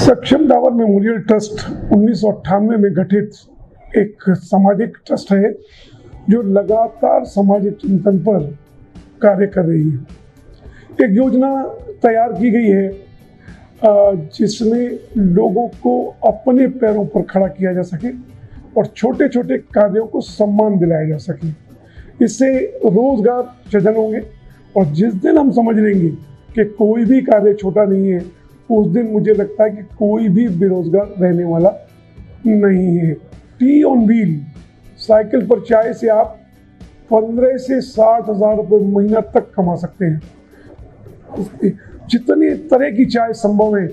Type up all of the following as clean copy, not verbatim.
सक्षम Dabur memorial trust 1998 में गठित एक सामाजिक ट्रस्ट है जो लगातार सामाजिक चिंतन पर कार्य कर रही है। एक योजना तैयार की गई है जिसमें लोगों को अपने पैरों पर खड़ा किया जा सके और छोटे छोटे कार्यों को सम्मान दिलाया जा सके। इससे रोजगार सृजन होंगे और जिस दिन हम समझ लेंगे कि कोई भी कार्य छोटा नहीं है, उस दिन मुझे लगता है कि कोई भी बेरोजगार रहने वाला नहीं है। टी ऑन व्हील साइकिल पर चाय से आप 15 से 60 हज़ार रुपये महीना तक कमा सकते हैं। जितनी तरह की चाय संभव है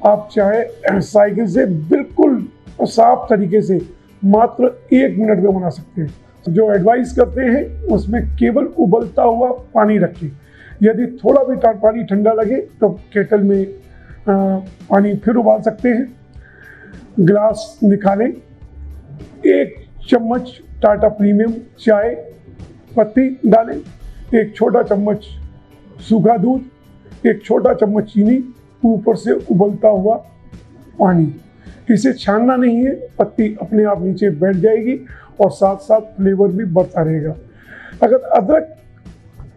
आप चाय साइकिल से बिल्कुल साफ तरीके से मात्र 1 मिनट में बना सकते हैं। जो एडवाइस करते हैं उसमें केवल उबलता हुआ पानी रखें। यदि थोड़ा भी पानी ठंडा लगे तो केटल में पानी फिर उबाल सकते हैं। ग्लास निकालें, 1 चम्मच टाटा प्रीमियम चाय पत्ती डालें, 1 छोटा चम्मच सूखा दूध, 1 छोटा चम्मच चीनी, ऊपर से उबलता हुआ पानी। इसे छानना नहीं है, पत्ती अपने आप नीचे बैठ जाएगी और साथ साथ फ्लेवर भी बढ़ता रहेगा। अगर अदरक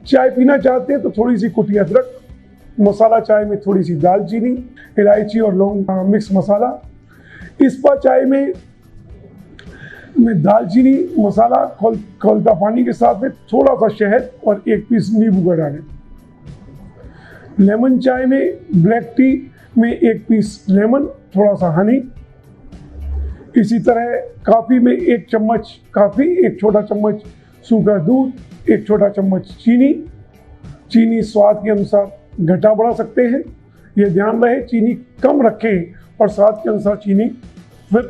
चाय पीना चाहते हैं तो थोड़ी सी कुटी अदरक, मसाला चाय में थोड़ी सी दालचीनी, इलायची और लौंग मिक्स मसाला। इस्पा चाय में दालचीनी मसाला खौलता पानी के साथ में थोड़ा सा शहद और 1 पीस नींबू का डालें। लेमन चाय में ब्लैक टी में 1 पीस लेमन, थोड़ा सा हनी। इसी तरह काफ़ी में 1 चम्मच काफ़ी, 1 छोटा चम्मच सूखा दूध, 1 छोटा चम्मच चीनी स्वाद के अनुसार घटा बढ़ा सकते हैं। ये ध्यान रहे चीनी कम रखें और स्वाद के अनुसार चीनी फिर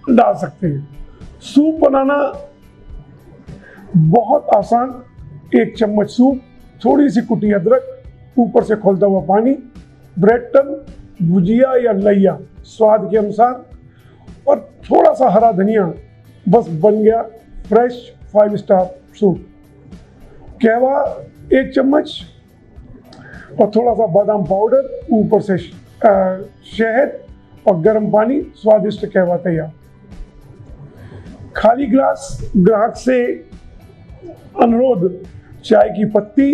डाल सकते हैं। सूप बनाना बहुत आसान, 1 चम्मच सूप, थोड़ी सी कुटी अदरक, ऊपर से खौलता हुआ पानी, ब्रेड टन, भुजिया या लैया स्वाद के अनुसार और थोड़ा सा हरा धनिया, बस बन गया फ्रेश 5 स्टार सूप। कहवा 1 चम्मच और थोड़ा सा बादाम पाउडर, ऊपर से शहद और गर्म पानी, स्वादिष्ट कहवा तैयार। खाली ग्लास ग्राहक से अनुरोध, चाय की पत्ती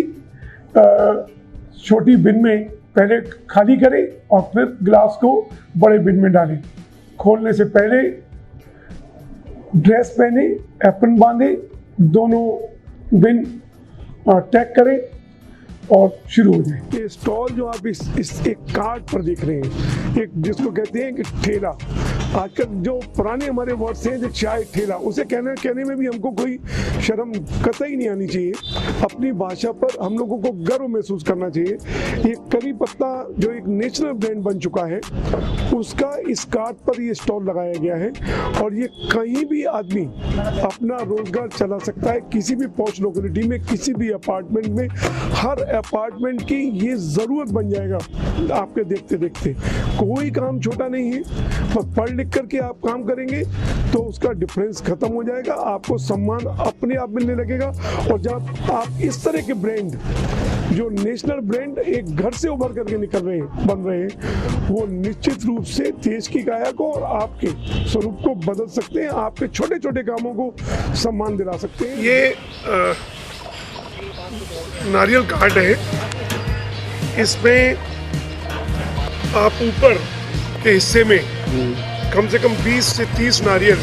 छोटी बिन में पहले खाली करें और फिर ग्लास को बड़े बिन में डालें। खोलने से पहले ड्रेस पहने, एप्रन बांधे, दोनों बिन टैग करें और शुरू हो जाए। ये स्टॉल जो आप इस एक कार्ड पर देख रहे हैं, एक जिसको कहते हैं कि ठेला, आजकल जो पुराने हमारे वर्ड्स हैं जो चाय ठेला, उसे कहने में भी हमको कोई शर्म कतई नहीं आनी चाहिए। अपनी भाषा पर हम लोगों को गर्व महसूस करना चाहिए। ये करी पत्ता जो एक नेशनल ब्रांड बन चुका है, उसका इस कार्ड पर ये स्टॉल लगाया गया है और ये कहीं भी आदमी अपना रोजगार चला सकता है। किसी भी पॉश लोकेलिटी में, किसी भी अपार्टमेंट में, हर अपार्टमेंट की ये जरूरत बन जाएगा आपके देखते देखते। कोई काम छोटा नहीं है, बस पढ़ लिख करके आप काम करेंगे तो उसका डिफरेंस खत्म हो जाएगा, आपको सम्मान अपने आप मिलने लगेगा। और जब आप इस तरह के ब्रांड, जो नेशनल ब्रांड एक घर से उभर करके बन रहे हैं, वो निश्चित रूप से देश की काया को और आपके स्वरूप को बदल सकते हैं, आपके छोटे छोटे कामों को सम्मान दिला सकते हैं। ये नारियल कार्ड है, इसमें आप ऊपर के हिस्से में कम से कम 20 से 30 नारियल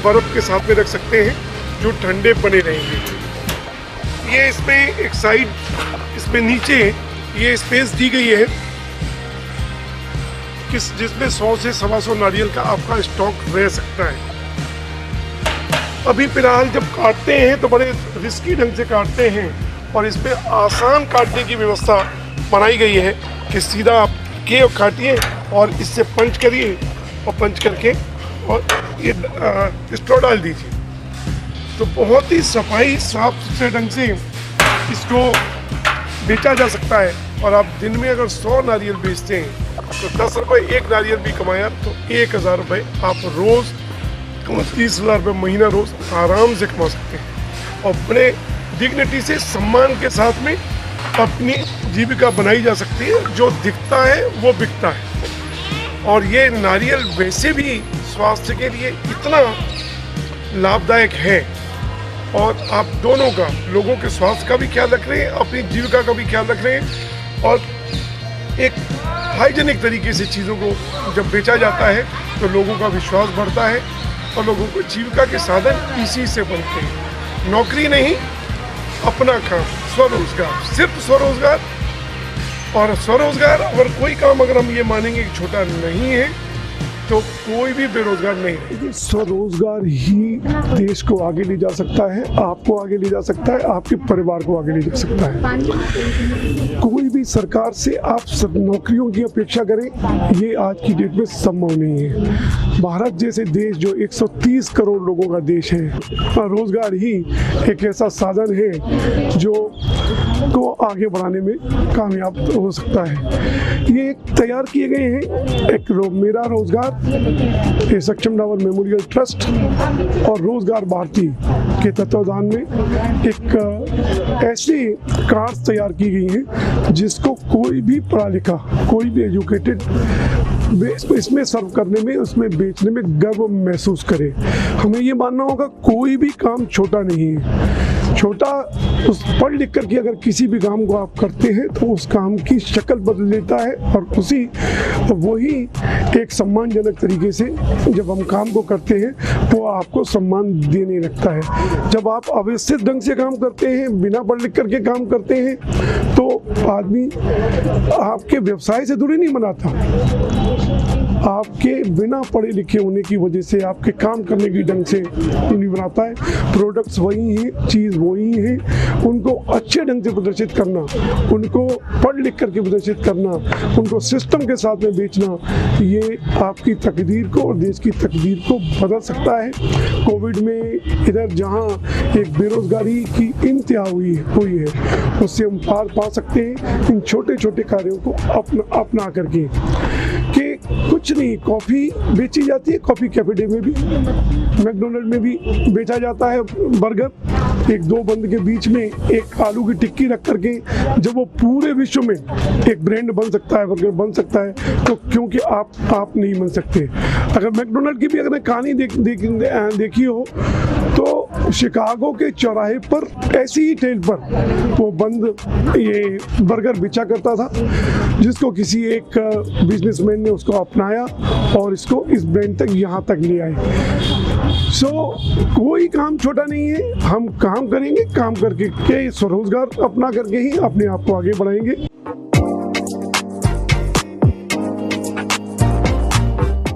बर्फ के साथ में रख सकते हैं जो ठंडे बने रहेंगे। ये इसमें एक साइड, इसमें नीचे ये स्पेस दी गई है जिसमें 100 से 125 नारियल का आपका स्टॉक रह सकता है। अभी फिलहाल जब काटते हैं तो बड़े रिस्की ढंग से काटते हैं और इस पे आसान काटने की व्यवस्था बनाई गई है कि सीधा आप काटिए और इससे पंच करिए और पंच करके और ये स्ट्रॉ डाल दीजिए। तो बहुत ही सफाई साफ सुथरे ढंग से इसको बेचा जा सकता है। और आप दिन में अगर 100 नारियल बेचते हैं तो 10 रुपये 1 नारियल भी कमाया तो 1000 रुपये आप रोज़, 30,000 रुपये महीना रोज़ आराम से कमा सकते हैं और बड़े डिग्निटी से, सम्मान के साथ में अपनी जीविका बनाई जा सकती है। जो दिखता है वो बिकता है। और ये नारियल वैसे भी स्वास्थ्य के लिए इतना लाभदायक है, और आप दोनों का, लोगों के स्वास्थ्य का भी ख्याल रख रहे हैं, अपनी जीविका का भी ख्याल रख रहे हैं, और एक हाइजेनिक तरीके से चीज़ों को जब बेचा जाता है तो लोगों का विश्वास बढ़ता है और लोगों को जीविका के साधन इसी से बनते हैं। नौकरी नहीं, अपना काम, स्वरोजगार, सिर्फ स्वरोजगार। और स्वरोजगार अगर कोई काम अगर हम ये मानेंगे कि छोटा नहीं है तो कोई भी बेरोजगार नहीं है। स्वरोजगार ही देश को आगे ले जा सकता है, आपको आगे ले जा सकता है, आपके परिवार को आगे ले जा सकता है। कोई भी सरकार से आप सब नौकरियों की अपेक्षा करें, ये आज की डेट में संभव नहीं है। भारत जैसे देश जो 130 करोड़ लोगों का देश है, रोजगार ही एक ऐसा साधन है जो को आगे बढ़ाने में कामयाब हो सकता है। ये तैयार किए गए हैं, एक मेरा रोजगार, सक्षम डावर मेमोरियल ट्रस्ट और रोजगार भारती के तत्वाधान में एक ऐसी कार्ड तैयार की गई है जिसको कोई भी पढ़ा लिखा, कोई भी एजुकेटेड इसमें सर्व करने में, उसमें बेचने में गर्व महसूस करे। हमें ये मानना होगा कोई भी काम छोटा नहीं है। छोटा उस पढ़ लिख करके अगर किसी भी काम को आप करते हैं तो उस काम की शक्ल बदल देता है, और उसी वही एक सम्मानजनक तरीके से जब हम काम को करते हैं वो आपको सम्मान देने लगता है। जब आप अव्यवस्थित ढंग से काम करते हैं, बिना पढ़ लिख करके काम करते हैं, तो आदमी आपके व्यवसाय से दूरी नहीं बनाता, आपके बिना पढ़े लिखे होने की वजह से आपके काम करने की ढंग से नहीं बनाता है। प्रोडक्ट्स वही हैं, चीज़ वही है, उनको अच्छे ढंग से प्रदर्शित करना, उनको पढ़ लिख करके प्रदर्शित करना, उनको सिस्टम के साथ में बेचना, ये आपकी तकदीर को और देश की तकदीर को बदल सकता है। कोविड में इधर जहाँ एक बेरोजगारी की इंतहा हुई है, उससे हम पार पा सकते हैं इन छोटे छोटे कार्यों को अपना करके। कि कुछ नहीं, कॉफ़ी बेची जाती है, कॉफ़ी कैफे में भी, मैकडोनल्ड में भी बेचा जाता है बर्गर, एक दो बंद के बीच में एक आलू की टिक्की रख करके जब वो पूरे विश्व में एक ब्रांड बन सकता है, बर्गर बन सकता है, तो क्योंकि आप नहीं बन सकते। अगर मैकडोनल्ड की भी अगर कहानी देखी हो तो शिकागो के चौराहे पर ऐसी ही ठेल पर वो बंद ये बर्गर बेचा करता था, जिसको किसी एक बिजनेसमैन ने उसको अपनाया और इसको इस ब्रांड तक यहाँ तक ले आए। कोई काम छोटा नहीं है, हम काम करेंगे, काम करके स्वरोजगार अपना करके ही अपने आप को आगे बढ़ाएंगे।